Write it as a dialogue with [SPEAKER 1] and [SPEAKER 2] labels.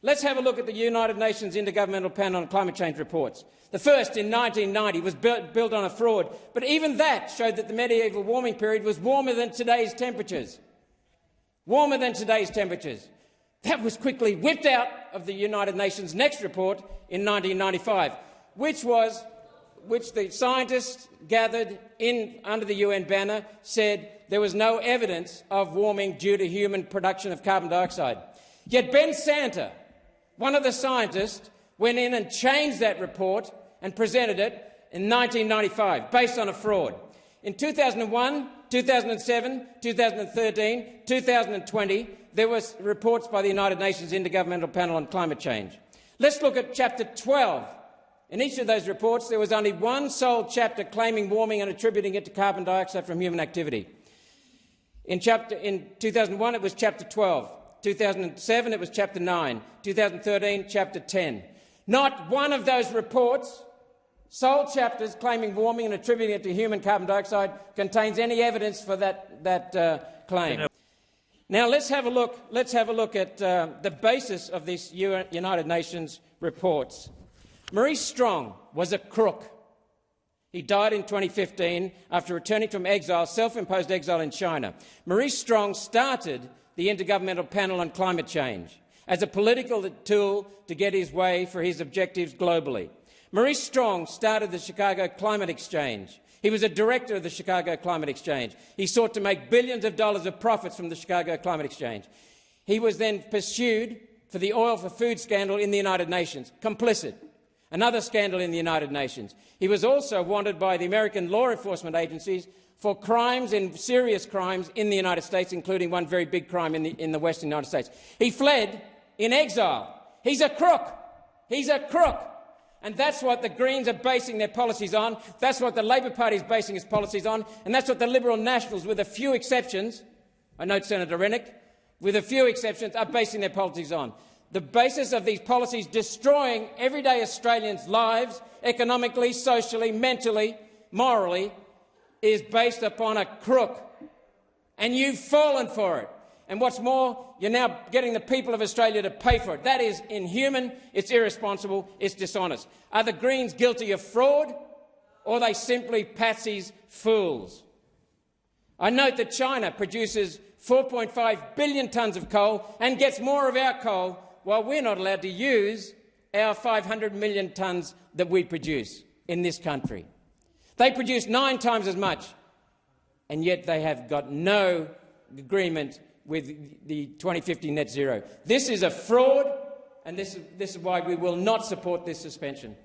[SPEAKER 1] Let's have a look at the United Nations Intergovernmental Panel on Climate Change reports. The first, in 1990, was built on a fraud, but even that showed that the medieval warming period was warmer than today's temperatures. Warmer than today's temperatures. That was quickly whipped out of the United Nations' next report in 1995, which the scientists gathered under the UN banner said there was no evidence of warming due to human production of carbon dioxide. Yet Ben Santer, one of the scientists, went in and changed that report and presented it in 1995, based on a fraud. In 2001, 2007, 2013, 2020, there were reports by the United Nations Intergovernmental Panel on Climate Change. Let's look at Chapter 12. In each of those reports, there was only one sole chapter claiming warming and attributing it to carbon dioxide from human activity. In 2001, it was Chapter 12. 2007, it was Chapter 9. 2013, Chapter 10. Not one of those reports, sole chapters claiming warming and attributing it to human carbon dioxide, contains any evidence for that claim. Now let's have a look at the basis of these United Nations reports. Maurice Strong was a crook. He died in 2015 after returning from exile, self-imposed exile in China. Maurice Strong started the Intergovernmental Panel on Climate Change as a political tool to get his way for his objectives globally. Maurice Strong started the Chicago Climate Exchange. He was a director of the Chicago Climate Exchange. He sought to make billions of dollars of profits from the Chicago Climate Exchange. He was then pursued for the oil for food scandal in the United Nations, complicit. Another scandal in the United Nations. He was also wanted by the American law enforcement agencies for crimes and serious crimes in the United States, including one very big crime in the Western United States. He fled in exile. He's a crook. He's a crook. And that's what the Greens are basing their policies on. That's what the Labor Party is basing its policies on. And that's what the Liberal Nationals, with a few exceptions, I note Senator Rennick, with a few exceptions, are basing their policies on. The basis of these policies destroying everyday Australians' lives, economically, socially, mentally, morally, is based upon a crook. And you've fallen for it. And what's more, you're now getting the people of Australia to pay for it. That is inhuman, it's irresponsible, it's dishonest. Are the Greens guilty of fraud, or are they simply patsies, fools? I note that China produces 4.5 billion tonnes of coal and gets more of our coal, while we're not allowed to use our 500 million tonnes that we produce in this country. They produce 9 times as much, and yet they have got no agreement with the 2050 net zero. This is a fraud, and this is why we will not support this suspension.